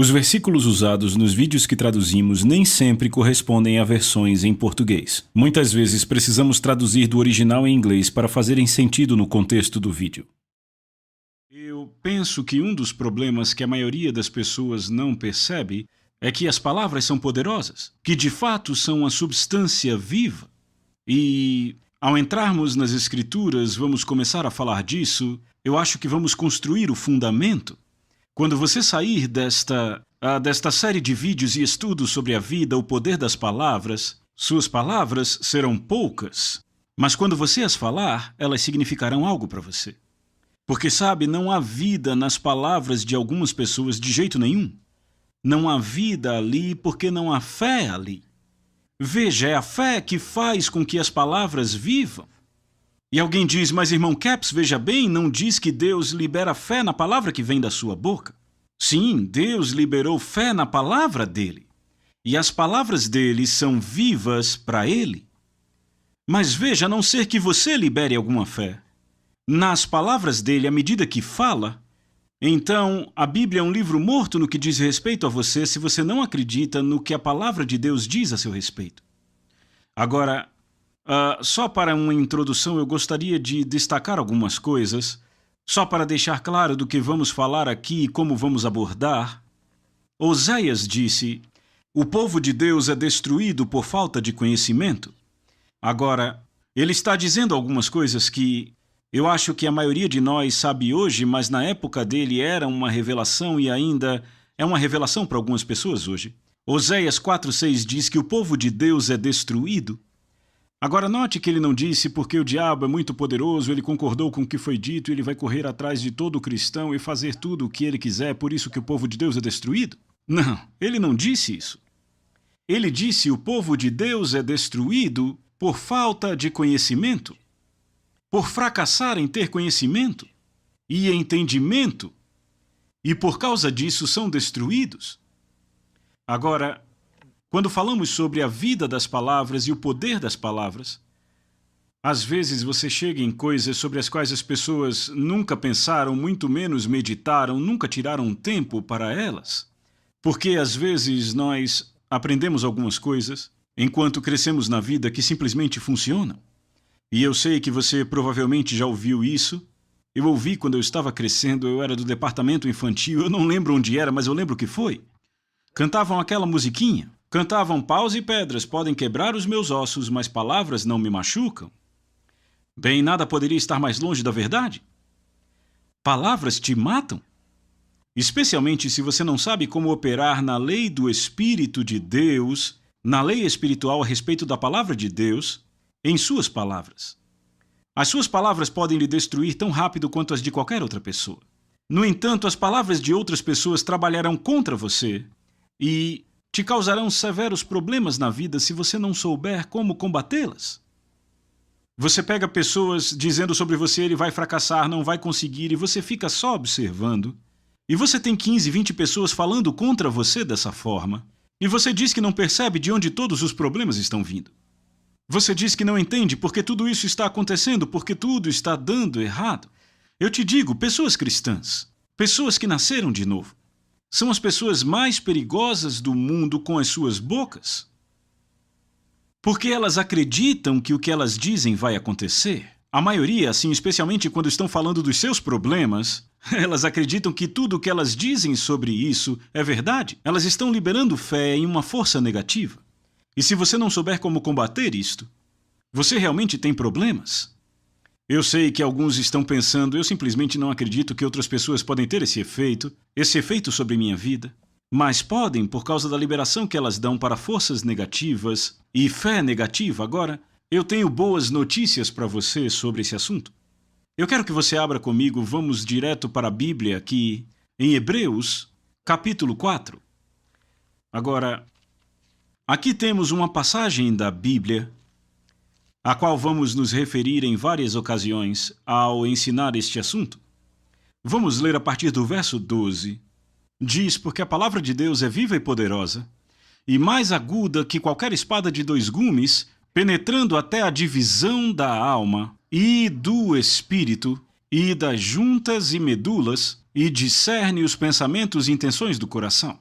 Os versículos usados nos vídeos que traduzimos nem sempre correspondem a versões em português. Muitas vezes precisamos traduzir do original em inglês para fazerem sentido no contexto do vídeo. Eu penso que um dos problemas que a maioria das pessoas não percebe é que as palavras são poderosas, que de fato são uma substância viva. E, ao entrarmos nas Escrituras, vamos começar a falar disso. Eu acho que vamos construir o fundamento. Quando você sair desta série de vídeos e estudos sobre a vida, o poder das palavras, suas palavras serão poucas, mas quando você as falar, elas significarão algo para você. Porque, sabe, não há vida nas palavras de algumas pessoas de jeito nenhum. Não há vida ali porque não há fé ali. Veja, é a fé que faz com que as palavras vivam. E alguém diz, mas irmão Caps, veja bem, não diz que Deus libera fé na palavra que vem da sua boca? Sim, Deus liberou fé na palavra dele. E as palavras dele são vivas para ele. Mas veja, a não ser que você libere alguma fé nas palavras dele à medida que fala, então a Bíblia é um livro morto no que diz respeito a você se você não acredita no que a palavra de Deus diz a seu respeito. Agora, só para uma introdução, eu gostaria de destacar algumas coisas, só para deixar claro do que vamos falar aqui e como vamos abordar. Oséias disse, o povo de Deus é destruído por falta de conhecimento. Agora, ele está dizendo algumas coisas que eu acho que a maioria de nós sabe hoje, mas na época dele era uma revelação e ainda é uma revelação para algumas pessoas hoje. Oséias 4:6 diz que o povo de Deus é destruído. Agora note que ele não disse porque o diabo é muito poderoso, ele concordou com o que foi dito e ele vai correr atrás de todo cristão e fazer tudo o que ele quiser, por isso que o povo de Deus é destruído? Não, ele não disse isso. Ele disse o povo de Deus é destruído por falta de conhecimento, por fracassar em ter conhecimento e entendimento, e por causa disso são destruídos. Agora, quando falamos sobre a vida das palavras e o poder das palavras, às vezes você chega em coisas sobre as quais as pessoas nunca pensaram, muito menos meditaram, nunca tiraram um tempo para elas. Porque às vezes nós aprendemos algumas coisas, enquanto crescemos na vida, que simplesmente funcionam. E eu sei que você provavelmente já ouviu isso. Eu ouvi quando eu estava crescendo, eu era do departamento infantil, eu não lembro onde era, mas eu lembro que foi. Cantavam aquela musiquinha. Cantavam paus e pedras podem quebrar os meus ossos, mas palavras não me machucam. Bem, nada poderia estar mais longe da verdade. Palavras te matam. Especialmente se você não sabe como operar na lei do Espírito de Deus, na lei espiritual a respeito da palavra de Deus, em suas palavras. As suas palavras podem lhe destruir tão rápido quanto as de qualquer outra pessoa. No entanto, as palavras de outras pessoas trabalharão contra você e te causarão severos problemas na vida se você não souber como combatê-las. Você pega pessoas dizendo sobre você, ele vai fracassar, não vai conseguir, e você fica só observando. E você tem 15, 20 pessoas falando contra você dessa forma. E você diz que não percebe de onde todos os problemas estão vindo. Você diz que não entende porque tudo isso está acontecendo, porque tudo está dando errado. Eu te digo, pessoas cristãs, pessoas que nasceram de novo, são as pessoas mais perigosas do mundo com as suas bocas. Porque elas acreditam que o que elas dizem vai acontecer. A maioria, assim, especialmente quando estão falando dos seus problemas, elas acreditam que tudo o que elas dizem sobre isso é verdade. Elas estão liberando fé em uma força negativa. E se você não souber como combater isto, você realmente tem problemas. Eu sei que alguns estão pensando, eu simplesmente não acredito que outras pessoas podem ter esse efeito sobre minha vida. Mas podem por causa da liberação que elas dão para forças negativas e fé negativa. Agora, eu tenho boas notícias para você sobre esse assunto. Eu quero que você abra comigo, vamos direto para a Bíblia aqui, em Hebreus, capítulo 4. Agora, aqui temos uma passagem da Bíblia a qual vamos nos referir em várias ocasiões ao ensinar este assunto. Vamos ler a partir do verso 12. Diz, porque a palavra de Deus é viva e poderosa, e mais aguda que qualquer espada de 2 gumes, penetrando até a divisão da alma e do espírito, e das juntas e medulas, e discerne os pensamentos e intenções do coração.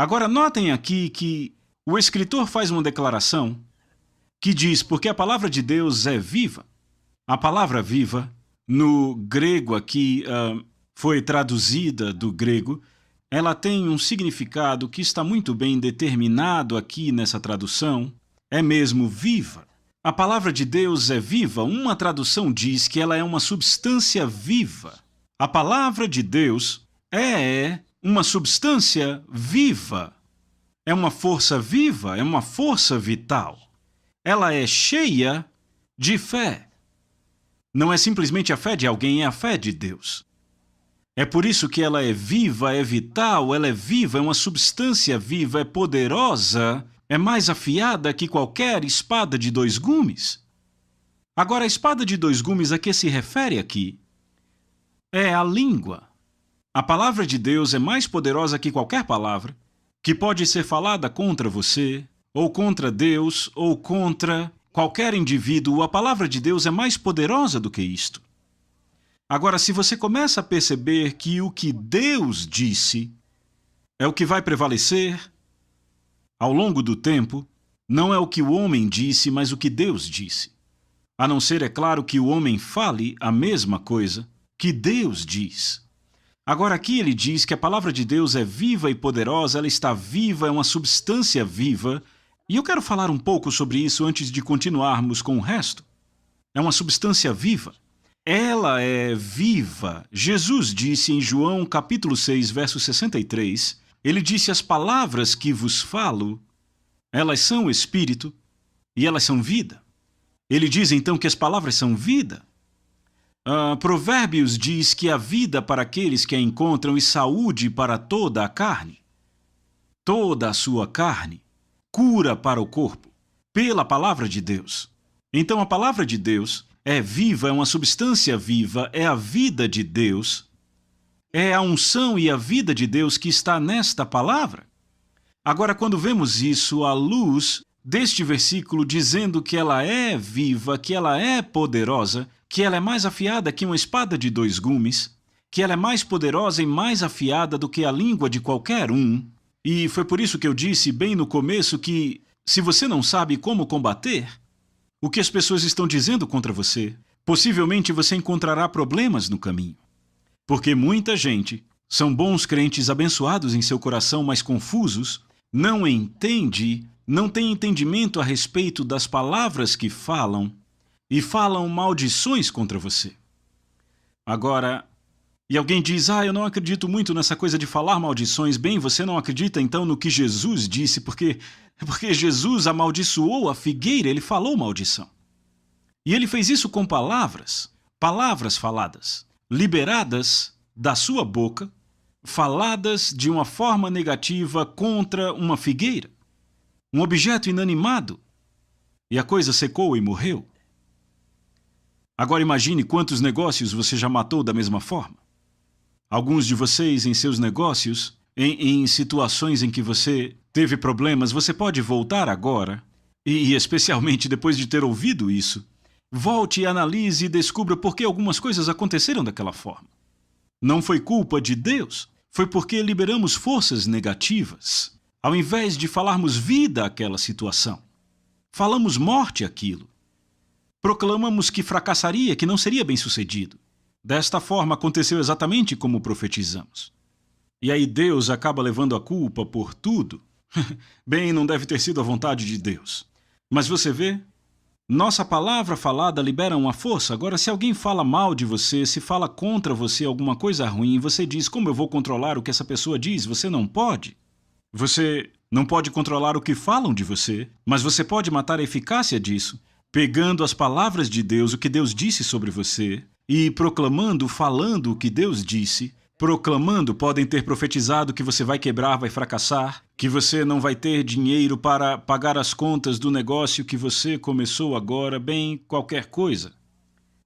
Agora, notem aqui que o escritor faz uma declaração que diz, porque a palavra de Deus é viva. A palavra viva, no grego aqui, foi traduzida do grego, ela tem um significado que está muito bem determinado aqui nessa tradução, é mesmo viva. A palavra de Deus é viva, uma tradução diz que ela é uma substância viva. A palavra de Deus é uma substância viva. É uma força viva, é uma força vital. Ela é cheia de fé. Não é simplesmente a fé de alguém, é a fé de Deus. É por isso que ela é viva, é vital, ela é viva, é uma substância viva, é poderosa, é mais afiada que qualquer espada de dois gumes. Agora, a espada de dois gumes a que se refere aqui é a língua. A palavra de Deus é mais poderosa que qualquer palavra que pode ser falada contra você, ou contra Deus, ou contra qualquer indivíduo. A palavra de Deus é mais poderosa do que isto. Agora, se você começa a perceber que o que Deus disse é o que vai prevalecer ao longo do tempo, não é o que o homem disse, mas o que Deus disse. A não ser, é claro, que o homem fale a mesma coisa que Deus diz. Agora, aqui ele diz que a palavra de Deus é viva e poderosa, ela está viva, é uma substância viva, e eu quero falar um pouco sobre isso antes de continuarmos com o resto. É uma substância viva. Ela é viva. Jesus disse em João capítulo 6, verso 63, ele disse, as palavras que vos falo, elas são espírito e elas são vida. Ele diz então que as palavras são vida. Provérbios diz que a vida para aqueles que a encontram e saúde para toda a carne. Toda a sua carne, cura para o corpo, pela palavra de Deus. Então a palavra de Deus é viva, é uma substância viva, é a vida de Deus, é a unção e a vida de Deus que está nesta palavra. Agora, quando vemos isso à luz deste versículo dizendo que ela é viva, que ela é poderosa, que ela é mais afiada que uma espada de dois gumes, que ela é mais poderosa e mais afiada do que a língua de qualquer um, e foi por isso que eu disse bem no começo que, se você não sabe como combater o que as pessoas estão dizendo contra você, possivelmente você encontrará problemas no caminho. Porque muita gente são bons crentes abençoados em seu coração, mas confusos, não entende, não tem entendimento a respeito das palavras que falam e falam maldições contra você. Agora, e alguém diz, eu não acredito muito nessa coisa de falar maldições. Bem, você não acredita então no que Jesus disse, porque Jesus amaldiçoou a figueira, ele falou maldição. E ele fez isso com palavras faladas, liberadas da sua boca, faladas de uma forma negativa contra uma figueira, um objeto inanimado, e a coisa secou e morreu. Agora imagine quantos negócios você já matou da mesma forma. Alguns de vocês em seus negócios, em situações em que você teve problemas, você pode voltar agora, e especialmente depois de ter ouvido isso, volte e analise e descubra por que algumas coisas aconteceram daquela forma. Não foi culpa de Deus, foi porque liberamos forças negativas. Ao invés de falarmos vida àquela situação, falamos morte àquilo. Proclamamos que fracassaria, que não seria bem-sucedido. Desta forma, aconteceu exatamente como profetizamos. E aí Deus acaba levando a culpa por tudo? Bem, não deve ter sido a vontade de Deus. Mas você vê, nossa palavra falada libera uma força. Agora, se alguém fala mal de você, se fala contra você alguma coisa ruim, você diz, como eu vou controlar o que essa pessoa diz? Você não pode. Você não pode controlar o que falam de você, mas você pode matar a eficácia disso, pegando as palavras de Deus, o que Deus disse sobre você, e proclamando, falando o que Deus disse, proclamando, podem ter profetizado que você vai quebrar, vai fracassar, que você não vai ter dinheiro para pagar as contas do negócio que você começou agora, bem, qualquer coisa.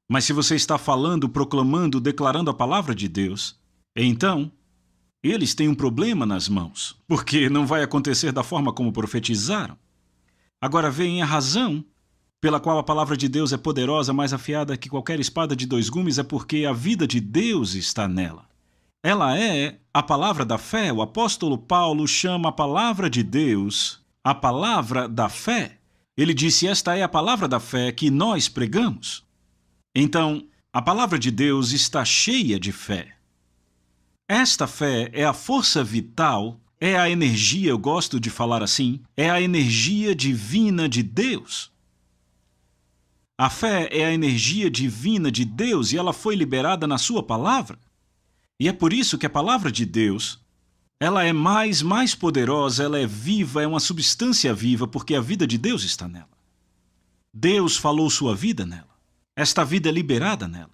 Mas se você está falando, proclamando, declarando a palavra de Deus, então, eles têm um problema nas mãos, porque não vai acontecer da forma como profetizaram. Agora vem a razão pela qual a palavra de Deus é poderosa, mais afiada que qualquer espada de dois gumes, é porque a vida de Deus está nela. Ela é a palavra da fé. O apóstolo Paulo chama a palavra de Deus a palavra da fé. Ele disse: esta é a palavra da fé que nós pregamos. Então, a palavra de Deus está cheia de fé. Esta fé é a força vital, é a energia, eu gosto de falar assim, é a energia divina de Deus. A fé é a energia divina de Deus e ela foi liberada na sua palavra. E é por isso que a palavra de Deus, ela é mais poderosa, ela é viva, é uma substância viva, porque a vida de Deus está nela. Deus falou sua vida nela. Esta vida é liberada nela.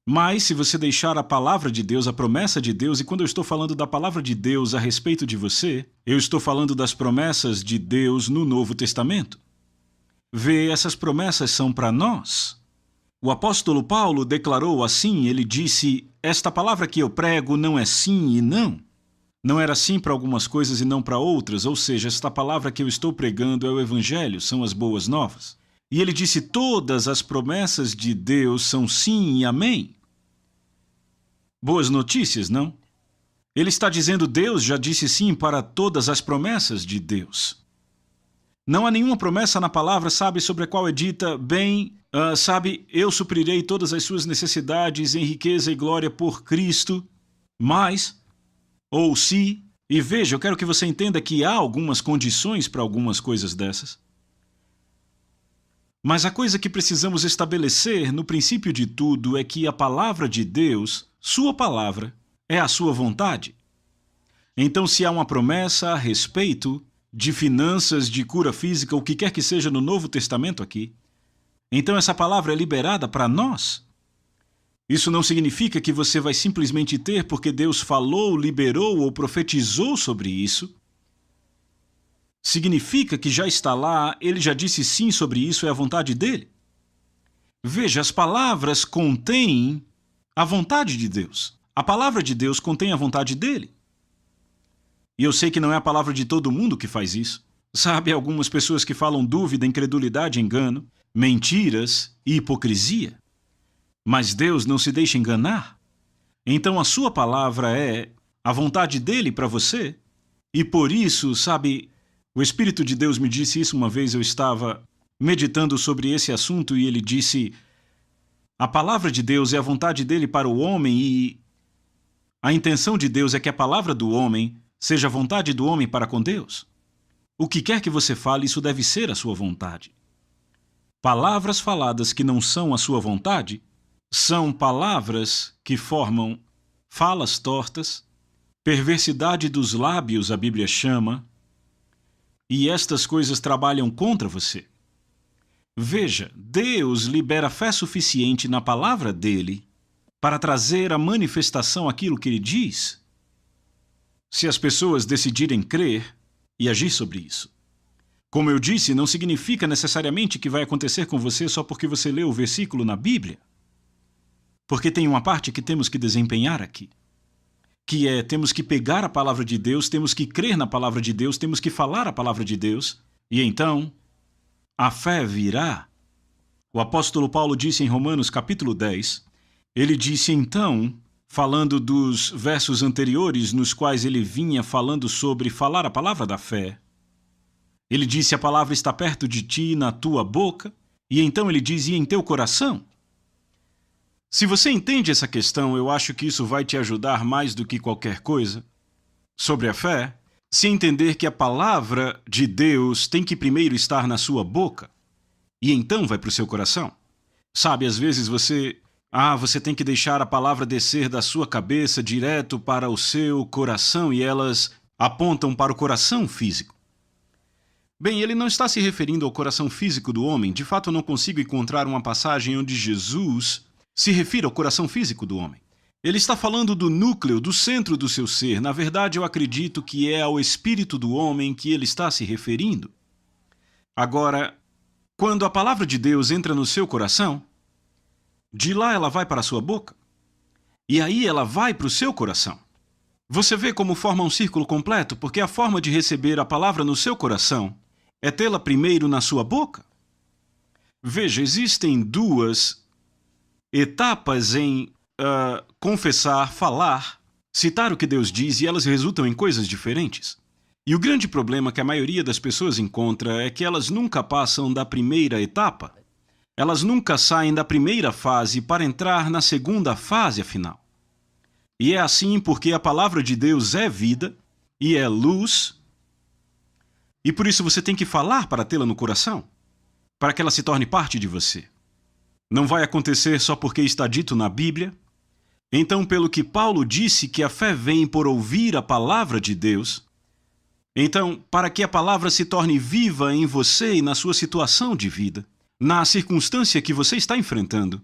Mas se você deixar a palavra de Deus, a promessa de Deus, e quando eu estou falando da palavra de Deus a respeito de você, eu estou falando das promessas de Deus no Novo Testamento. Vê, essas promessas são para nós. O apóstolo Paulo declarou assim, ele disse: esta palavra que eu prego não é sim e não. Não era sim para algumas coisas e não para outras, ou seja, esta palavra que eu estou pregando é o Evangelho, são as boas novas. E ele disse: todas as promessas de Deus são sim e amém. Boas notícias, não? Ele está dizendo: Deus já disse sim para todas as promessas de Deus. Não há nenhuma promessa na palavra, sabe, sobre a qual é dita: bem, eu suprirei todas as suas necessidades em riqueza e glória por Cristo, mas, ou se, e veja, eu quero que você entenda que há algumas condições para algumas coisas dessas. Mas a coisa que precisamos estabelecer no princípio de tudo é que a palavra de Deus, sua palavra, é a sua vontade. Então, se há uma promessa a respeito de finanças, de cura física, o que quer que seja no Novo Testamento aqui, então essa palavra é liberada para nós. Isso não significa que você vai simplesmente ter porque Deus falou, liberou ou profetizou sobre isso. Significa que já está lá, ele já disse sim sobre isso, é a vontade dele. Veja, as palavras contêm a vontade de Deus. A palavra de Deus contém a vontade dele. E eu sei que não é a palavra de todo mundo que faz isso. Sabe, algumas pessoas que falam dúvida, incredulidade, engano, mentiras e hipocrisia. Mas Deus não se deixa enganar. Então a sua palavra é a vontade dele para você. E por isso, sabe, o Espírito de Deus me disse isso uma vez, eu estava meditando sobre esse assunto e ele disse: a palavra de Deus é a vontade dele para o homem e a intenção de Deus é que a palavra do homem seja a vontade do homem para com Deus. O que quer que você fale, isso deve ser a sua vontade. Palavras faladas que não são a sua vontade são palavras que formam falas tortas, perversidade dos lábios, a Bíblia chama, e estas coisas trabalham contra você. Veja, Deus libera fé suficiente na palavra dele para trazer à manifestação aquilo que ele diz, se as pessoas decidirem crer e agir sobre isso. Como eu disse, não significa necessariamente que vai acontecer com você só porque você leu o versículo na Bíblia. Porque tem uma parte que temos que desempenhar aqui, que é, temos que pegar a palavra de Deus, temos que crer na palavra de Deus, temos que falar a palavra de Deus, e então a fé virá. O apóstolo Paulo disse em Romanos capítulo 10, ele disse então, falando dos versos anteriores nos quais ele vinha falando sobre falar a palavra da fé, ele disse: a palavra está perto de ti, na tua boca, e então ele diz: e em teu coração. Se você entende essa questão, eu acho que isso vai te ajudar mais do que qualquer coisa sobre a fé, se entender que a palavra de Deus tem que primeiro estar na sua boca e então vai para o seu coração. Sabe, às vezes você tem que deixar a palavra descer da sua cabeça direto para o seu coração e elas apontam para o coração físico. Bem, ele não está se referindo ao coração físico do homem. De fato, eu não consigo encontrar uma passagem onde Jesus se refira ao coração físico do homem. Ele está falando do núcleo, do centro do seu ser. Na verdade, eu acredito que é ao espírito do homem que ele está se referindo. Agora, quando a palavra de Deus entra no seu coração, de lá ela vai para a sua boca. E aí ela vai para o seu coração. Você vê como forma um círculo completo, porque a forma de receber a palavra no seu coração é tê-la primeiro na sua boca. Veja, existem duas etapas em confessar, falar, citar o que Deus diz e elas resultam em coisas diferentes. E o grande problema que a maioria das pessoas encontra é que elas nunca passam da primeira etapa. Elas nunca saem da primeira fase para entrar na segunda fase, afinal. E é assim porque a palavra de Deus é vida e é luz. E por isso você tem que falar para tê-la no coração, para que ela se torne parte de você. Não vai acontecer só porque está dito na Bíblia. Então, pelo que Paulo disse que a fé vem por ouvir a palavra de Deus, então, para que a palavra se torne viva em você e na sua situação de vida, na circunstância que você está enfrentando,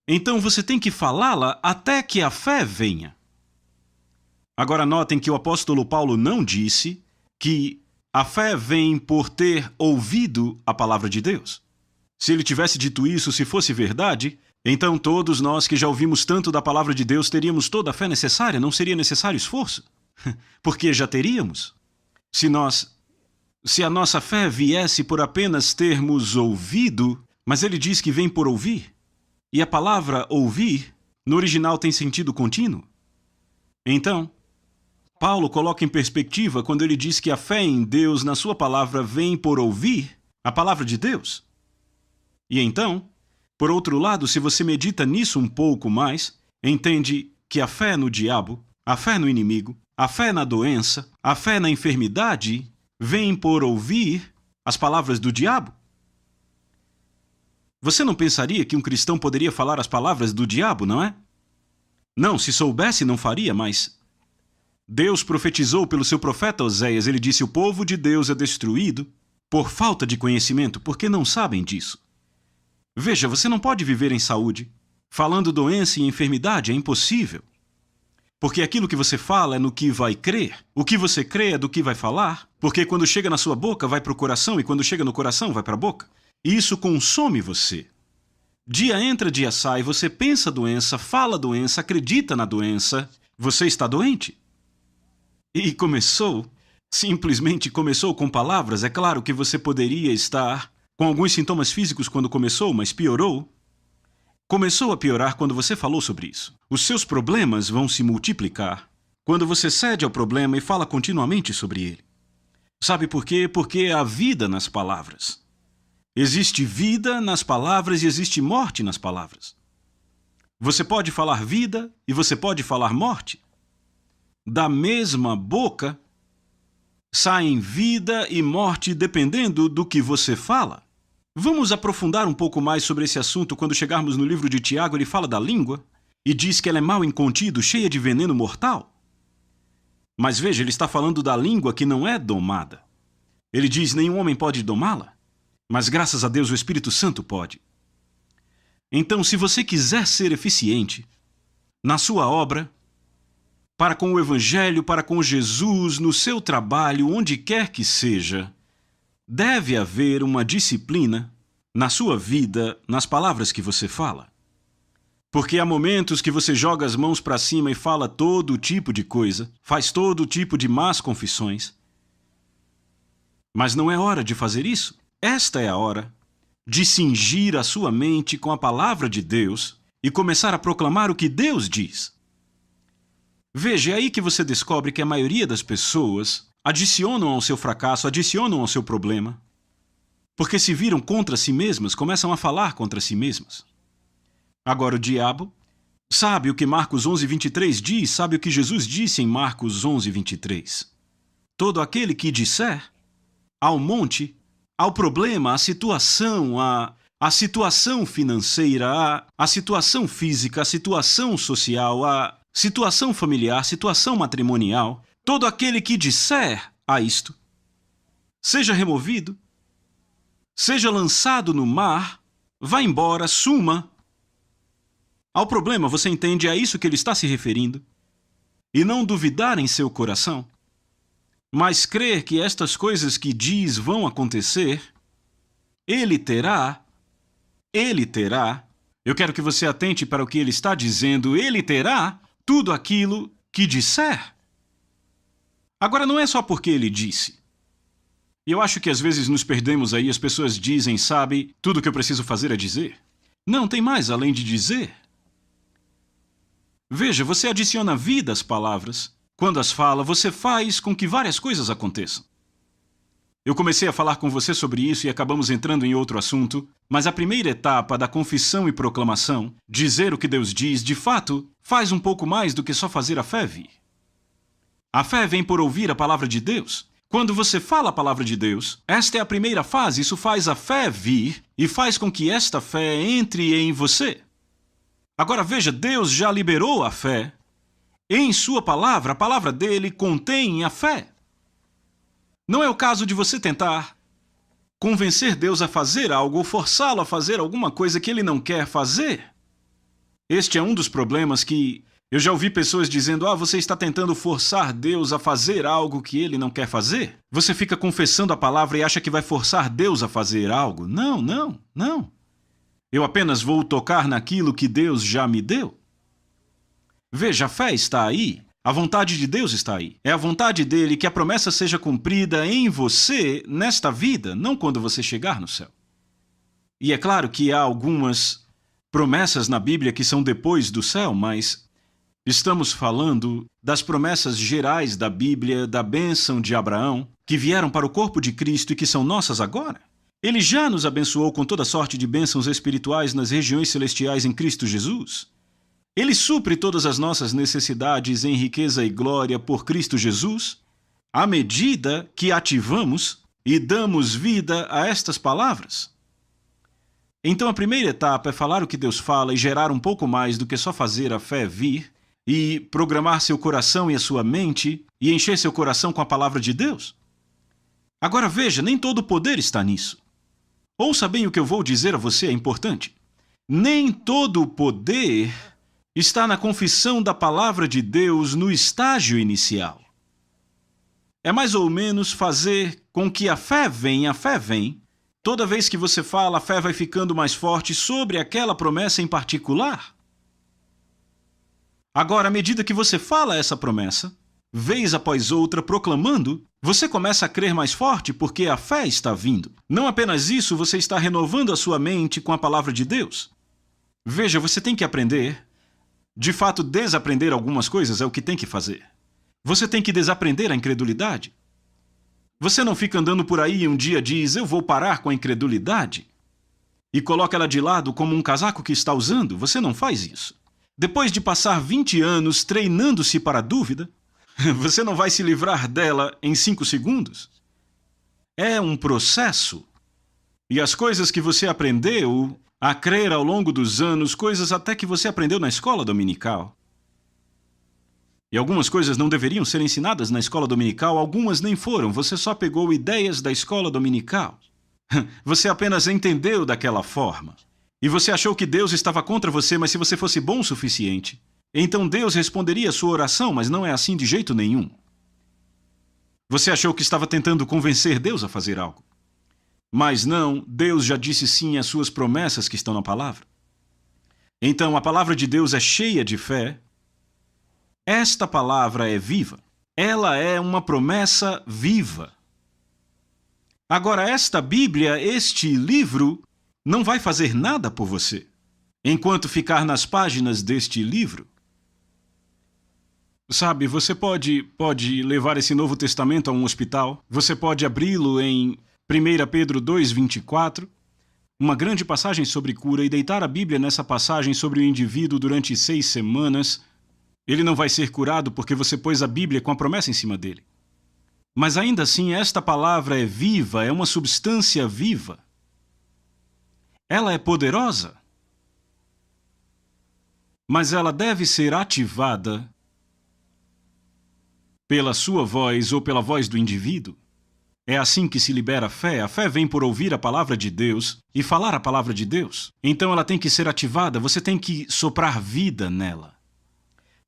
então você tem que falá-la até que a fé venha. Agora notem que o apóstolo Paulo não disse que a fé vem por ter ouvido a palavra de Deus. Se ele tivesse dito isso, se fosse verdade, então todos nós que já ouvimos tanto da palavra de Deus teríamos toda a fé necessária, não seria necessário esforço. Porque já teríamos. Se a nossa fé viesse por apenas termos ouvido, mas ele diz que vem por ouvir, e a palavra ouvir, no original tem sentido contínuo. Então, Paulo coloca em perspectiva quando ele diz que a fé em Deus na sua palavra vem por ouvir a palavra de Deus. E então, por outro lado, se você medita nisso um pouco mais, entende que a fé no diabo, a fé no inimigo, a fé na doença, a fé na enfermidade, vem por ouvir as palavras do diabo. Você não pensaria que um cristão poderia falar as palavras do diabo, não é? Não, se soubesse não faria, mas Deus profetizou pelo seu profeta Oséias. Ele disse: o povo de Deus é destruído por falta de conhecimento, porque não sabem disso. Veja, você não pode viver em saúde. Falando doença e enfermidade é impossível. Porque aquilo que você fala é no que vai crer. O que você crê é do que vai falar. Porque quando chega na sua boca, vai para o coração. E quando chega no coração, vai para a boca. E isso consome você. Dia entra, dia sai. Você pensa doença, fala doença, acredita na doença. Você está doente. E simplesmente começou com palavras. É claro que você poderia estar com alguns sintomas físicos quando começou, mas piorou. Começou a piorar quando você falou sobre isso. Os seus problemas vão se multiplicar quando você cede ao problema e fala continuamente sobre ele. Sabe por quê? Porque há vida nas palavras. Existe vida nas palavras e existe morte nas palavras. Você pode falar vida e você pode falar morte. Da mesma boca saem vida e morte dependendo do que você fala. Vamos aprofundar um pouco mais sobre esse assunto quando chegarmos no livro de Tiago. Ele fala da língua e diz que ela é mal incontido, cheia de veneno mortal. Mas veja, ele está falando da língua que não é domada. Ele diz: nenhum homem pode domá-la, mas graças a Deus o Espírito Santo pode. Então, se você quiser ser eficiente na sua obra, para com o Evangelho, para com Jesus, no seu trabalho, onde quer que seja, deve haver uma disciplina na sua vida, nas palavras que você fala. Porque há momentos que você joga as mãos para cima e fala todo tipo de coisa, faz todo tipo de más confissões. Mas não é hora de fazer isso. Esta é a hora de cingir a sua mente com a palavra de Deus e começar a proclamar o que Deus diz. Veja, é aí que você descobre que a maioria das pessoas adicionam ao seu fracasso, adicionam ao seu problema, porque se viram contra si mesmas, começam a falar contra si mesmas. Agora o diabo sabe o que Marcos 11:23 diz, sabe o que Jesus disse em Marcos 11:23. Todo aquele que disser ao monte, ao problema, à situação, à situação financeira, à situação física, à situação social, à situação familiar, situação matrimonial, todo aquele que disser a isto, seja removido, seja lançado no mar, vá embora, suma. Ao problema, você entende, é a isso que ele está se referindo. E não duvidar em seu coração, mas crer que estas coisas que diz vão acontecer, ele terá, eu quero que você atente para o que ele está dizendo, ele terá tudo aquilo que disser. Agora, não é só porque ele disse. E eu acho que às vezes nos perdemos aí, as pessoas dizem, sabe, tudo que eu preciso fazer é dizer. Não, tem mais além de dizer. Veja, você adiciona vida às palavras. Quando as fala, você faz com que várias coisas aconteçam. Eu comecei a falar com você sobre isso e acabamos entrando em outro assunto, mas a primeira etapa da confissão e proclamação, dizer o que Deus diz, de fato, faz um pouco mais do que só fazer a fé vir. A fé vem por ouvir a palavra de Deus. Quando você fala a palavra de Deus, esta é a primeira fase, isso faz a fé vir e faz com que esta fé entre em você. Agora veja, Deus já liberou a fé. Em sua palavra, a palavra dele contém a fé. Não é o caso de você tentar convencer Deus a fazer algo ou forçá-lo a fazer alguma coisa que ele não quer fazer. Este é um dos problemas que eu já ouvi pessoas dizendo: você está tentando forçar Deus a fazer algo que ele não quer fazer. Você fica confessando a palavra e acha que vai forçar Deus a fazer algo. Não, não, não. Eu apenas vou tocar naquilo que Deus já me deu. Veja, a fé está aí. A vontade de Deus está aí. É a vontade dele que a promessa seja cumprida em você nesta vida, não quando você chegar no céu. E é claro que há algumas promessas na Bíblia que são depois do céu, mas estamos falando das promessas gerais da Bíblia, da bênção de Abraão, que vieram para o corpo de Cristo e que são nossas agora. Ele já nos abençoou com toda sorte de bênçãos espirituais nas regiões celestiais em Cristo Jesus. Ele supre todas as nossas necessidades em riqueza e glória por Cristo Jesus, à medida que ativamos e damos vida a estas palavras. Então a primeira etapa é falar o que Deus fala e gerar um pouco mais do que só fazer a fé vir e programar seu coração e a sua mente e encher seu coração com a palavra de Deus. Agora veja, nem todo o poder está nisso. Ouça bem o que eu vou dizer a você, é importante. Nem todo o poder está na confissão da palavra de Deus no estágio inicial. É mais ou menos fazer com que a fé vem. Toda vez que você fala, a fé vai ficando mais forte sobre aquela promessa em particular. Agora, à medida que você fala essa promessa, vez após outra proclamando, você começa a crer mais forte porque a fé está vindo. Não apenas isso, você está renovando a sua mente com a palavra de Deus. Veja, você tem que aprender. De fato, desaprender algumas coisas é o que tem que fazer. Você tem que desaprender a incredulidade. Você não fica andando por aí e um dia diz: eu vou parar com a incredulidade, e coloca ela de lado como um casaco que está usando. Você não faz isso. Depois de passar 20 anos treinando-se para a dúvida, você não vai se livrar dela em 5 segundos. É um processo. E as coisas que você aprendeu a crer ao longo dos anos, coisas até que você aprendeu na escola dominical. E algumas coisas não deveriam ser ensinadas na escola dominical, algumas nem foram. Você só pegou ideias da escola dominical. Você apenas entendeu daquela forma. E você achou que Deus estava contra você, mas se você fosse bom o suficiente, então Deus responderia a sua oração, mas não é assim de jeito nenhum. Você achou que estava tentando convencer Deus a fazer algo. Mas não, Deus já disse sim às suas promessas que estão na palavra. Então, a palavra de Deus é cheia de fé. Esta palavra é viva. Ela é uma promessa viva. Agora, esta Bíblia, este livro, não vai fazer nada por você enquanto ficar nas páginas deste livro. Sabe, você pode levar esse Novo Testamento a um hospital, você pode abri-lo em 1 Pedro 2:24, uma grande passagem sobre cura, e deitar a Bíblia nessa passagem sobre o indivíduo durante 6 semanas. Ele não vai ser curado porque você pôs a Bíblia com a promessa em cima dele. Mas ainda assim, esta palavra é viva, é uma substância viva. Ela é poderosa. Mas ela deve ser ativada pela sua voz ou pela voz do indivíduo. É assim que se libera a fé. A fé vem por ouvir a palavra de Deus e falar a palavra de Deus. Então ela tem que ser ativada, você tem que soprar vida nela.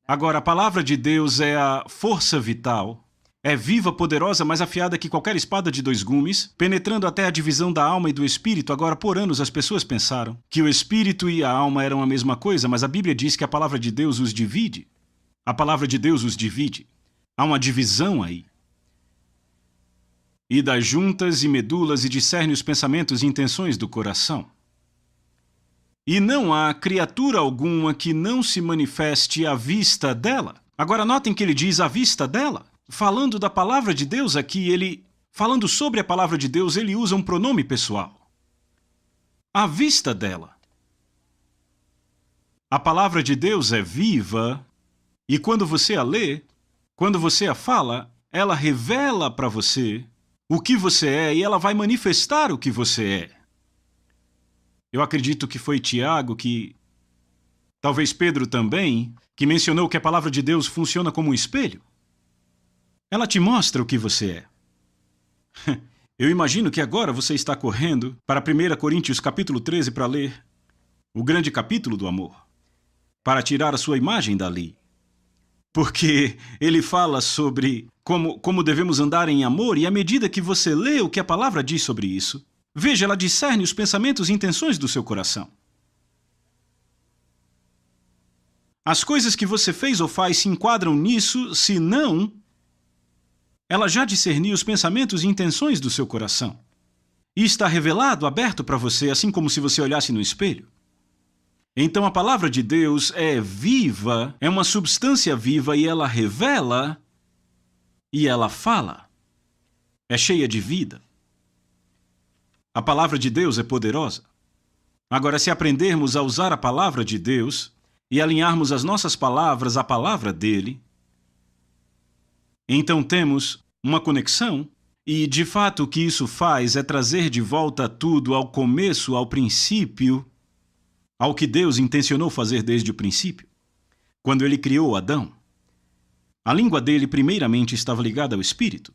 Agora, a palavra de Deus é a força vital. É viva, poderosa, mais afiada que qualquer espada de 2 gumes, penetrando até a divisão da alma e do espírito. Agora, por anos, as pessoas pensaram que o espírito e a alma eram a mesma coisa, mas a Bíblia diz que a palavra de Deus os divide. A palavra de Deus os divide. Há uma divisão aí. E das juntas e medulas e discerne os pensamentos e intenções do coração. e não há criatura alguma que não se manifeste à vista dela. Agora notem que ele diz à vista dela. Falando da palavra de Deus aqui, falando sobre a palavra de Deus, ele usa um pronome pessoal. À vista dela. A palavra de Deus é viva, e quando você a lê, quando você a fala, ela revela para você o que você é e ela vai manifestar o que você é. Eu acredito que foi Tiago talvez Pedro também, que mencionou que a palavra de Deus funciona como um espelho. Ela te mostra o que você é. Eu imagino que agora você está correndo para 1 Coríntios capítulo 13 para ler o grande capítulo do amor, para tirar a sua imagem dali. Porque ele fala sobre como devemos andar em amor, e à medida que você lê o que a palavra diz sobre isso, veja, ela discerne os pensamentos e intenções do seu coração. As coisas que você fez ou faz se enquadram nisso, se não, ela já discerniu os pensamentos e intenções do seu coração. E está revelado, aberto para você, assim como se você olhasse no espelho. Então a palavra de Deus é viva, é uma substância viva e ela revela e ela fala. É cheia de vida. A palavra de Deus é poderosa. Agora, se aprendermos a usar a palavra de Deus e alinharmos as nossas palavras à palavra dele, então temos uma conexão e, de fato, o que isso faz é trazer de volta tudo ao começo, ao princípio, ao que Deus intencionou fazer desde o princípio, quando ele criou Adão. A língua dele primeiramente estava ligada ao Espírito.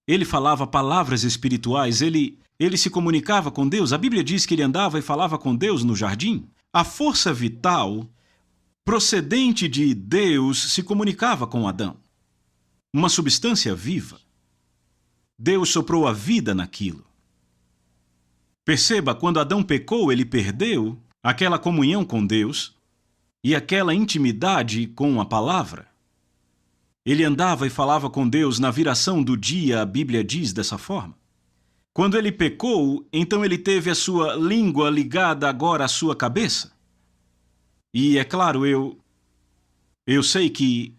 Ele falava palavras espirituais, ele se comunicava com Deus. A Bíblia diz que ele andava e falava com Deus no jardim. A força vital procedente de Deus se comunicava com Adão. Uma substância viva. Deus soprou a vida naquilo. Perceba, quando Adão pecou, ele perdeu aquela comunhão com Deus e aquela intimidade com a palavra. Ele andava e falava com Deus na viração do dia, a Bíblia diz dessa forma. Quando ele pecou, então ele teve a sua língua ligada agora à sua cabeça. E é claro, eu sei que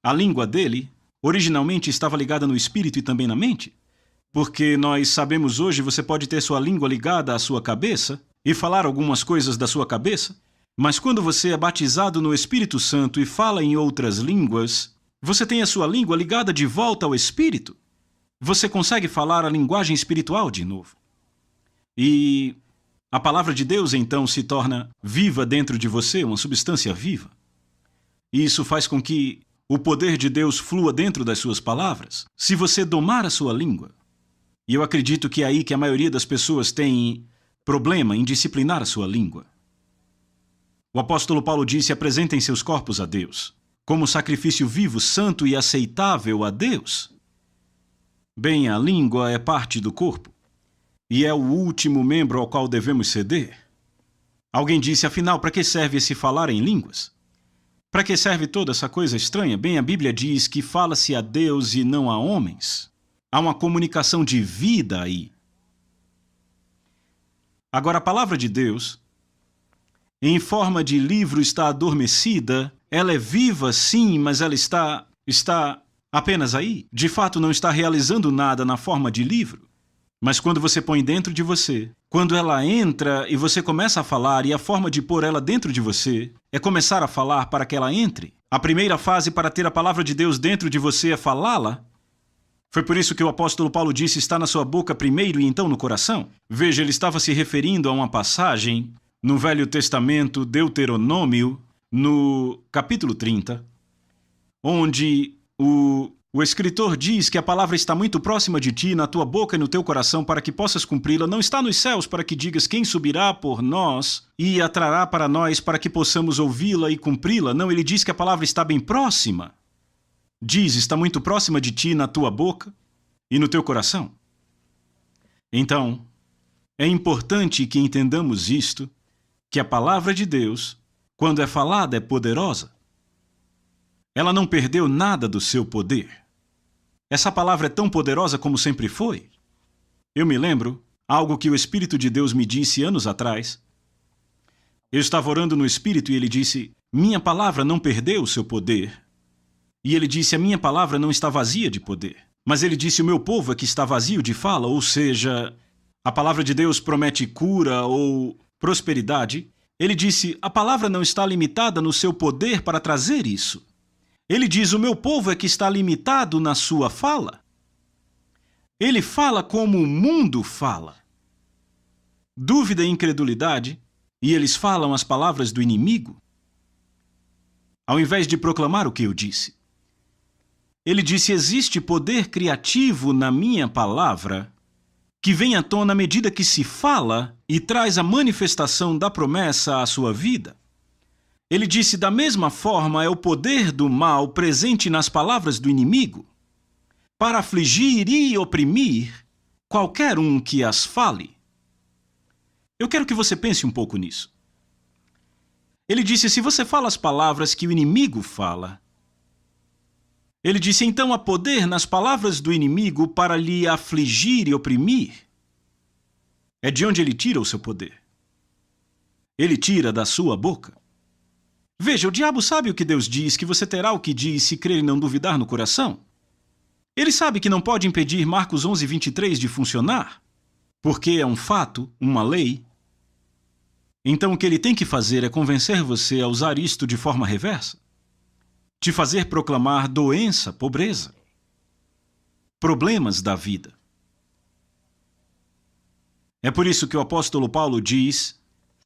a língua dele originalmente estava ligada no espírito e também na mente, porque nós sabemos hoje você pode ter sua língua ligada à sua cabeça e falar algumas coisas da sua cabeça, mas quando você é batizado no Espírito Santo e fala em outras línguas, você tem a sua língua ligada de volta ao Espírito. Você consegue falar a linguagem espiritual de novo. E a palavra de Deus então se torna viva dentro de você, uma substância viva. E isso faz com que o poder de Deus flua dentro das suas palavras, se você domar a sua língua. E eu acredito que é aí que a maioria das pessoas tem problema em disciplinar a sua língua. O apóstolo Paulo disse: apresentem seus corpos a Deus, como sacrifício vivo, santo e aceitável a Deus. Bem, a língua é parte do corpo, e é o último membro ao qual devemos ceder. Alguém disse: afinal, para que serve esse falar em línguas? Para que serve toda essa coisa estranha? Bem, a Bíblia diz que fala-se a Deus e não a homens. Há uma comunicação de vida aí. Agora, a palavra de Deus, em forma de livro, está adormecida. Ela é viva, sim, mas ela está apenas aí. De fato, não está realizando nada na forma de livro. Mas quando você põe dentro de você, quando ela entra e você começa a falar, e a forma de pôr ela dentro de você é começar a falar para que ela entre. A primeira fase para ter a palavra de Deus dentro de você é falá-la. Foi por isso que o apóstolo Paulo disse: está na sua boca primeiro e então no coração. Veja, ele estava se referindo a uma passagem no Velho Testamento, Deuteronômio, no capítulo 30, onde o escritor diz que a palavra está muito próxima de ti, na tua boca e no teu coração, para que possas cumpri-la. Não está nos céus para que digas: quem subirá por nós e a trará para nós para que possamos ouvi-la e cumpri-la. Não, ele diz que a palavra está bem próxima. Diz: está muito próxima de ti, na tua boca e no teu coração. Então, é importante que entendamos isto, que a palavra de Deus, quando é falada, é poderosa. Ela não perdeu nada do seu poder. Essa palavra é tão poderosa como sempre foi. Eu me lembro algo que o Espírito de Deus me disse anos atrás. Eu estava orando no Espírito e ele disse: minha palavra não perdeu o seu poder. E ele disse: a minha palavra não está vazia de poder. Mas ele disse: o meu povo é que está vazio de fala, ou seja, a palavra de Deus promete cura ou prosperidade. Ele disse: a palavra não está limitada no seu poder para trazer isso. Ele diz: o meu povo é que está limitado na sua fala. Ele fala como o mundo fala. Dúvida e incredulidade, e eles falam as palavras do inimigo. Ao invés de proclamar o que eu disse. Ele disse: existe poder criativo na minha palavra que vem à tona à medida que se fala e traz a manifestação da promessa à sua vida. Ele disse: da mesma forma é o poder do mal presente nas palavras do inimigo para afligir e oprimir qualquer um que as fale. Eu quero que você pense um pouco nisso. Ele disse: se você fala as palavras que o inimigo fala, ele disse, então há poder nas palavras do inimigo para lhe afligir e oprimir. É de onde ele tira o seu poder. Ele tira da sua boca. Veja, o diabo sabe o que Deus diz, que você terá o que diz se crer e não duvidar no coração. Ele sabe que não pode impedir Marcos 11:23 de funcionar, porque é um fato, uma lei. Então o que ele tem que fazer é convencer você a usar isto de forma reversa. Te fazer proclamar doença, pobreza, problemas da vida. É por isso que o apóstolo Paulo diz: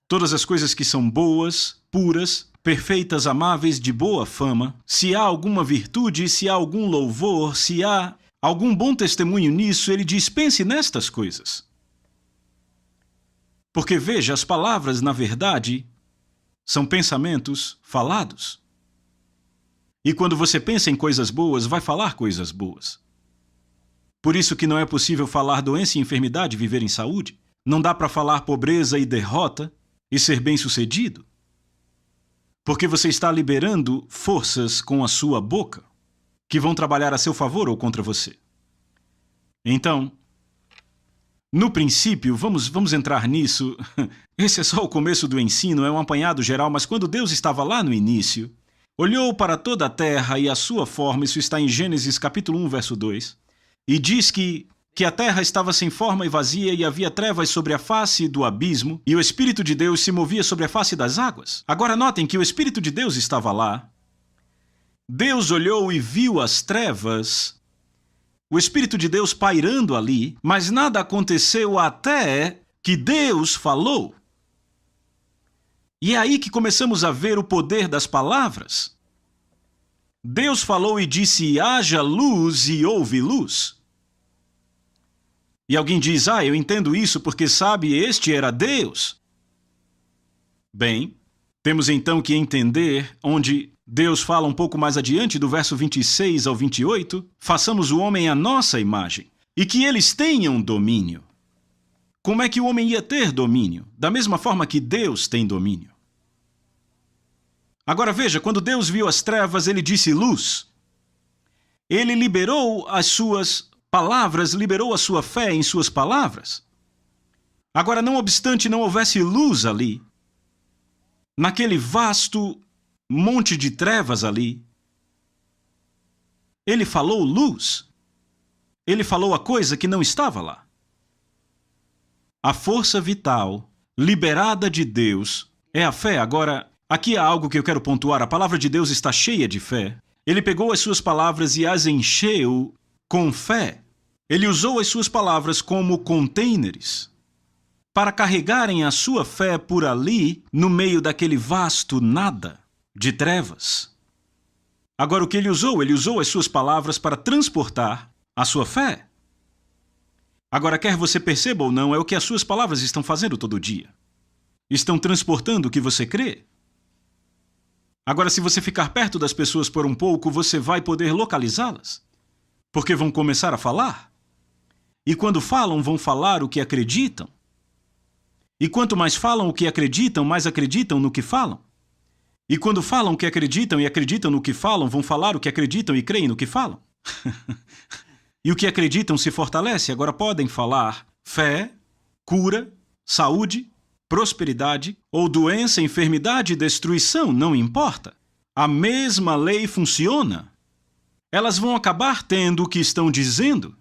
todas as coisas que são boas, puras, perfeitas, amáveis, de boa fama, se há alguma virtude, se há algum louvor, se há algum bom testemunho nisso, ele diz: pense nestas coisas. Porque veja, as palavras, na verdade, são pensamentos falados. E quando você pensa em coisas boas, vai falar coisas boas. Por isso que não é possível falar doença e enfermidade e viver em saúde. Não dá para falar pobreza e derrota e ser bem-sucedido. Porque você está liberando forças com a sua boca que vão trabalhar a seu favor ou contra você. Então, no princípio, vamos entrar nisso. Esse é só o começo do ensino, é um apanhado geral, mas quando Deus estava lá no início, olhou para toda a terra e a sua forma, isso está em Gênesis capítulo 1, verso 2, e diz que a terra estava sem forma e vazia e havia trevas sobre a face do abismo e o Espírito de Deus se movia sobre a face das águas. Agora notem que o Espírito de Deus estava lá. Deus olhou e viu as trevas, o Espírito de Deus pairando ali, mas nada aconteceu até que Deus falou. E é aí que começamos a ver o poder das palavras. Deus falou e disse: haja luz, e houve luz. E alguém diz: eu entendo isso porque, sabe, este era Deus. Bem, temos então que entender onde Deus fala um pouco mais adiante, do verso 26 ao 28, façamos o homem à nossa imagem, e que eles tenham domínio. Como é que o homem ia ter domínio? Da mesma forma que Deus tem domínio. Agora veja, quando Deus viu as trevas, ele disse luz. Ele liberou as suas palavras, liberou a sua fé em suas palavras. Agora, não obstante não houvesse luz ali, naquele vasto monte de trevas ali, ele falou luz. Ele falou a coisa que não estava lá. A força vital liberada de Deus é a fé. Agora, aqui há algo que eu quero pontuar. A palavra de Deus está cheia de fé. Ele pegou as suas palavras e as encheu com fé. Ele usou as suas palavras como containers para carregarem a sua fé por ali, no meio daquele vasto nada de trevas. Agora, o que ele usou as suas palavras para transportar a sua fé. Agora, quer você perceba ou não, é o que as suas palavras estão fazendo todo dia. Estão transportando o que você crê. Agora, se você ficar perto das pessoas por um pouco, você vai poder localizá-las, porque vão começar a falar. E quando falam, vão falar o que acreditam. E quanto mais falam o que acreditam, mais acreditam no que falam. E quando falam o que acreditam e acreditam no que falam, vão falar o que acreditam e creem no que falam. E o que acreditam se fortalece. Agora podem falar fé, cura, saúde, prosperidade, ou doença, enfermidade, destruição, não importa. A mesma lei funciona. Elas vão acabar tendo o que estão dizendo.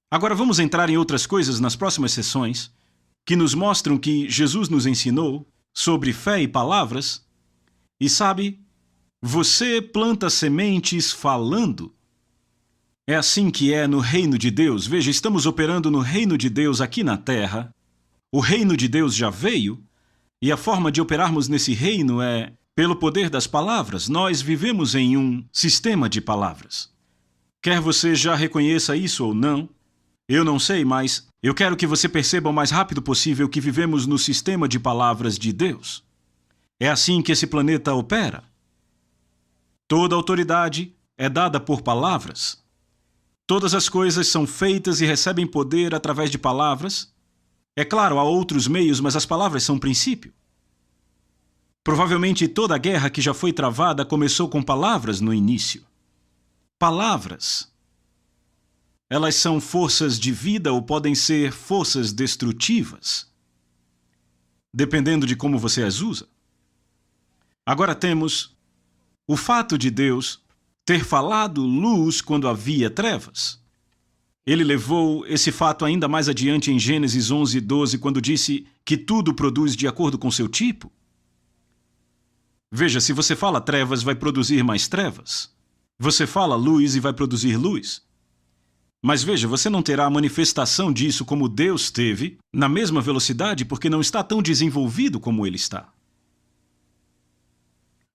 Agora vamos entrar em outras coisas nas próximas sessões que nos mostram que Jesus nos ensinou sobre fé e palavras. E sabe, você planta sementes falando. É assim que é no reino de Deus. Veja, estamos operando no reino de Deus aqui na Terra. O reino de Deus já veio, e a forma de operarmos nesse reino é pelo poder das palavras. Nós vivemos em um sistema de palavras. Quer você já reconheça isso ou não, eu não sei, mas eu quero que você perceba o mais rápido possível que vivemos no sistema de palavras de Deus. É assim que esse planeta opera. Toda autoridade é dada por palavras. Todas as coisas são feitas e recebem poder através de palavras. É claro, há outros meios, mas as palavras são o princípio. Provavelmente toda a guerra que já foi travada começou com palavras no início. Palavras. Elas são forças de vida ou podem ser forças destrutivas, dependendo de como você as usa. Agora temos o fato de Deus ter falado luz quando havia trevas. Ele levou esse fato ainda mais adiante em Gênesis 11:12, quando disse que tudo produz de acordo com seu tipo. Veja, se você fala trevas, vai produzir mais trevas. Você fala luz e vai produzir luz. Mas veja, você não terá a manifestação disso como Deus teve, na mesma velocidade, porque não está tão desenvolvido como ele está.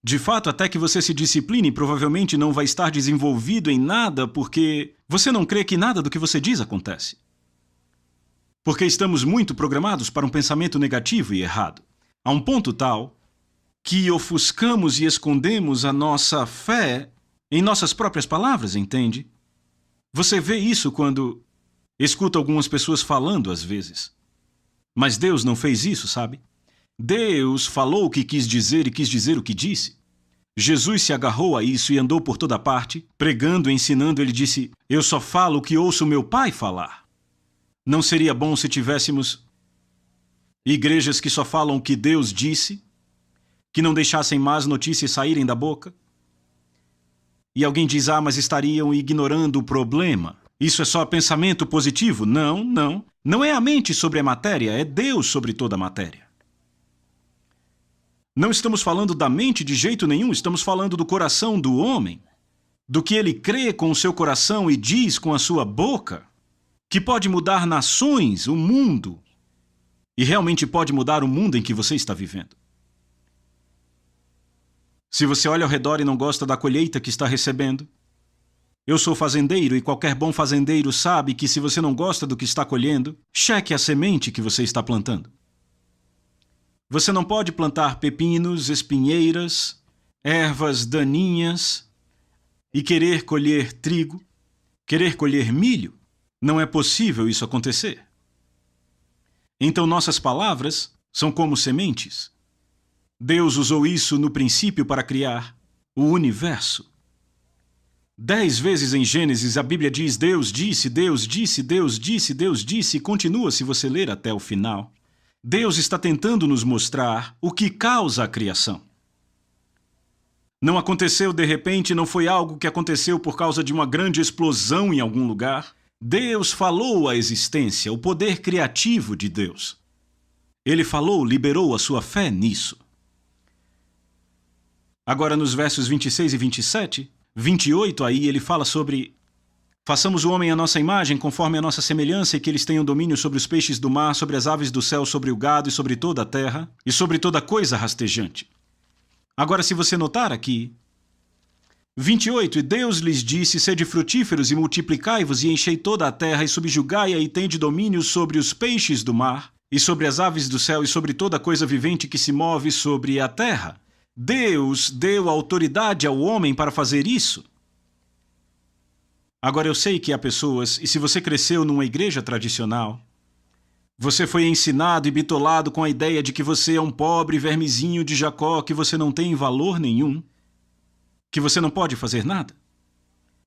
De fato, até que você se discipline, provavelmente não vai estar desenvolvido em nada porque você não crê que nada do que você diz acontece. Porque estamos muito programados para um pensamento negativo e errado, a um ponto tal que ofuscamos e escondemos a nossa fé em nossas próprias palavras, entende? Você vê isso quando escuta algumas pessoas falando às vezes. Mas Deus não fez isso, sabe? Deus falou o que quis dizer e quis dizer o que disse. Jesus se agarrou a isso e andou por toda parte, pregando e ensinando. Ele disse, eu só falo o que ouço meu Pai falar. Não seria bom se tivéssemos igrejas que só falam o que Deus disse, que não deixassem más notícias saírem da boca? E alguém diz, mas estariam ignorando o problema. Isso é só pensamento positivo? Não, não. Não é a mente sobre a matéria, é Deus sobre toda a matéria. Não estamos falando da mente de jeito nenhum, estamos falando do coração do homem, do que ele crê com o seu coração e diz com a sua boca, que pode mudar nações, o mundo, e realmente pode mudar o mundo em que você está vivendo. Se você olha ao redor e não gosta da colheita que está recebendo, eu sou fazendeiro e qualquer bom fazendeiro sabe que se você não gosta do que está colhendo, cheque a semente que você está plantando. Você não pode plantar pepinos, espinheiras, ervas daninhas e querer colher trigo, querer colher milho. Não é possível isso acontecer. Então nossas palavras são como sementes. Deus usou isso no princípio para criar o universo. 10 vezes em Gênesis a Bíblia diz Deus disse, Deus disse, Deus disse, Deus disse e continua se você ler até o final. Deus está tentando nos mostrar o que causa a criação. Não aconteceu de repente, não foi algo que aconteceu por causa de uma grande explosão em algum lugar. Deus falou a existência, o poder criativo de Deus. Ele falou, liberou a sua fé nisso. Agora nos versos 26 e 27, 28 aí ele fala sobre façamos o homem à nossa imagem, conforme a nossa semelhança, e que eles tenham domínio sobre os peixes do mar, sobre as aves do céu, sobre o gado e sobre toda a terra, e sobre toda coisa rastejante. Agora, se você notar aqui, 28, e Deus lhes disse, sede frutíferos e multiplicai-vos, e enchei toda a terra, e subjugai-a, e tende domínio sobre os peixes do mar, e sobre as aves do céu, e sobre toda coisa vivente que se move sobre a terra. Deus deu autoridade ao homem para fazer isso. Agora eu sei que há pessoas, e se você cresceu numa igreja tradicional, você foi ensinado e bitolado com a ideia de que você é um pobre vermezinho de Jacó, que você não tem valor nenhum, que você não pode fazer nada.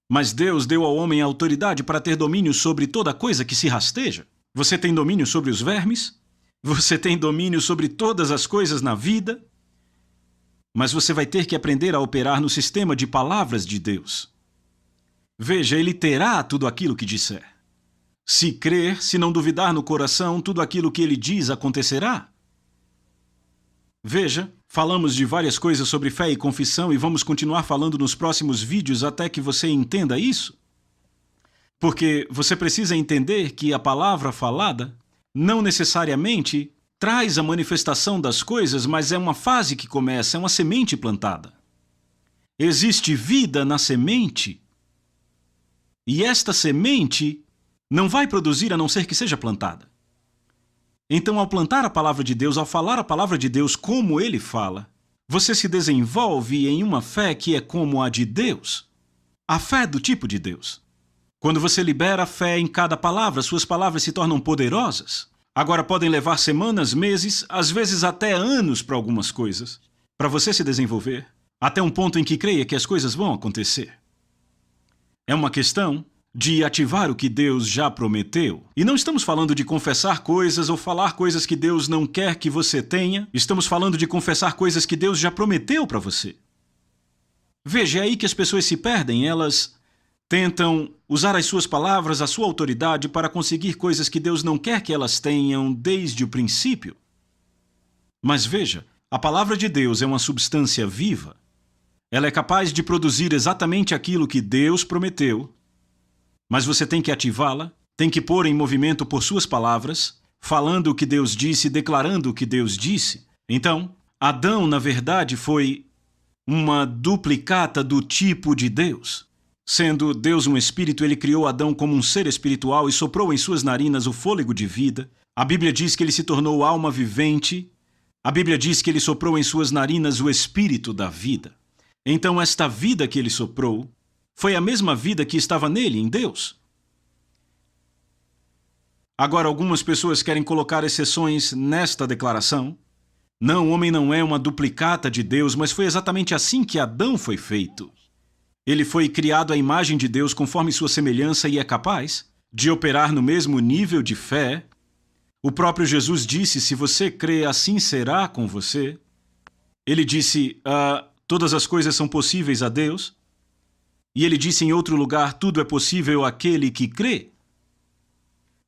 Mas Deus deu ao homem a autoridade para ter domínio sobre toda coisa que se rasteja. Você tem domínio sobre os vermes? Você tem domínio sobre todas as coisas na vida? Mas você vai ter que aprender a operar no sistema de palavras de Deus. Veja, Ele terá tudo aquilo que disser. Se crer, se não duvidar no coração, tudo aquilo que Ele diz acontecerá. Veja, falamos de várias coisas sobre fé e confissão e vamos continuar falando nos próximos vídeos até que você entenda isso. Porque você precisa entender que a palavra falada não necessariamente traz a manifestação das coisas, mas é uma fase que começa, é uma semente plantada. Existe vida na semente. E esta semente não vai produzir a não ser que seja plantada. Então, ao plantar a palavra de Deus, ao falar a palavra de Deus como Ele fala, você se desenvolve em uma fé que é como a de Deus. A fé do tipo de Deus. Quando você libera a fé em cada palavra, suas palavras se tornam poderosas. Agora podem levar semanas, meses, às vezes até anos para algumas coisas, para você se desenvolver, até um ponto em que creia que as coisas vão acontecer. É uma questão de ativar o que Deus já prometeu. E não estamos falando de confessar coisas ou falar coisas que Deus não quer que você tenha. Estamos falando de confessar coisas que Deus já prometeu para você. Veja, é aí que as pessoas se perdem. Elas tentam usar as suas palavras, a sua autoridade para conseguir coisas que Deus não quer que elas tenham desde o princípio. Mas veja, a palavra de Deus é uma substância viva. Ela é capaz de produzir exatamente aquilo que Deus prometeu. Mas você tem que ativá-la, tem que pôr em movimento por suas palavras, falando o que Deus disse, declarando o que Deus disse. Então, Adão, na verdade, foi uma duplicata do tipo de Deus. Sendo Deus um espírito, Ele criou Adão como um ser espiritual e soprou em suas narinas o fôlego de vida. A Bíblia diz que ele se tornou alma vivente. A Bíblia diz que ele soprou em suas narinas o espírito da vida. Então, esta vida que ele soprou foi a mesma vida que estava nele, em Deus. Agora, algumas pessoas querem colocar exceções nesta declaração. Não, o homem não é uma duplicata de Deus, mas foi exatamente assim que Adão foi feito. Ele foi criado à imagem de Deus conforme sua semelhança e é capaz de operar no mesmo nível de fé. O próprio Jesus disse, se você crê, assim será com você. Ele disse, todas as coisas são possíveis a Deus. E ele disse em outro lugar, tudo é possível àquele que crê.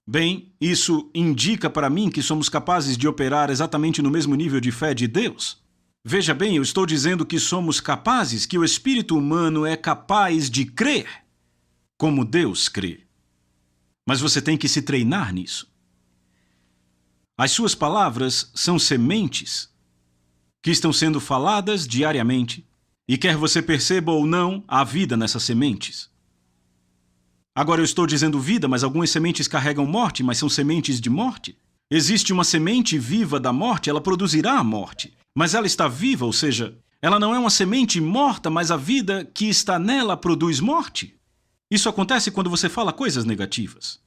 Bem, isso indica para mim que somos capazes de operar exatamente no mesmo nível de fé de Deus. Veja bem, eu estou dizendo que somos capazes, que o espírito humano é capaz de crer como Deus crê. Mas você tem que se treinar nisso. As suas palavras são sementes que estão sendo faladas diariamente. E quer você perceba ou não, há vida nessas sementes. Agora eu estou dizendo vida, mas algumas sementes carregam morte, mas são sementes de morte. Existe uma semente viva da morte, ela produzirá a morte. Mas ela está viva, ou seja, ela não é uma semente morta, mas a vida que está nela produz morte. Isso acontece quando você fala coisas negativas.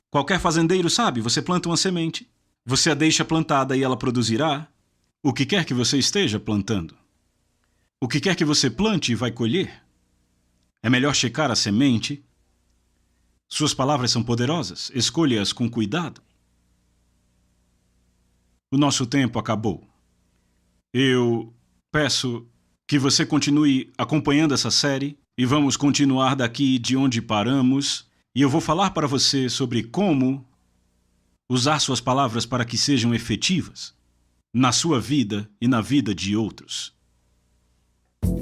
Qualquer fazendeiro sabe, você planta uma semente, você a deixa plantada e ela produzirá o que quer que você esteja plantando. O que quer que você plante vai colher. É melhor checar a semente. Suas palavras são poderosas. Escolha-as com cuidado. O nosso tempo acabou. Eu peço que você continue acompanhando essa série e vamos continuar daqui de onde paramos. E eu vou falar para você sobre como usar suas palavras para que sejam efetivas na sua vida e na vida de outros.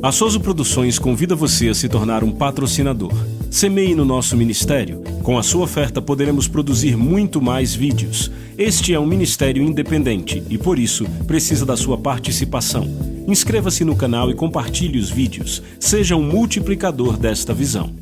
A Soso Produções convida você a se tornar um patrocinador. Semeie no nosso ministério. Com a sua oferta poderemos produzir muito mais vídeos. Este é um ministério independente e, por isso, precisa da sua participação. Inscreva-se no canal e compartilhe os vídeos. Seja um multiplicador desta visão.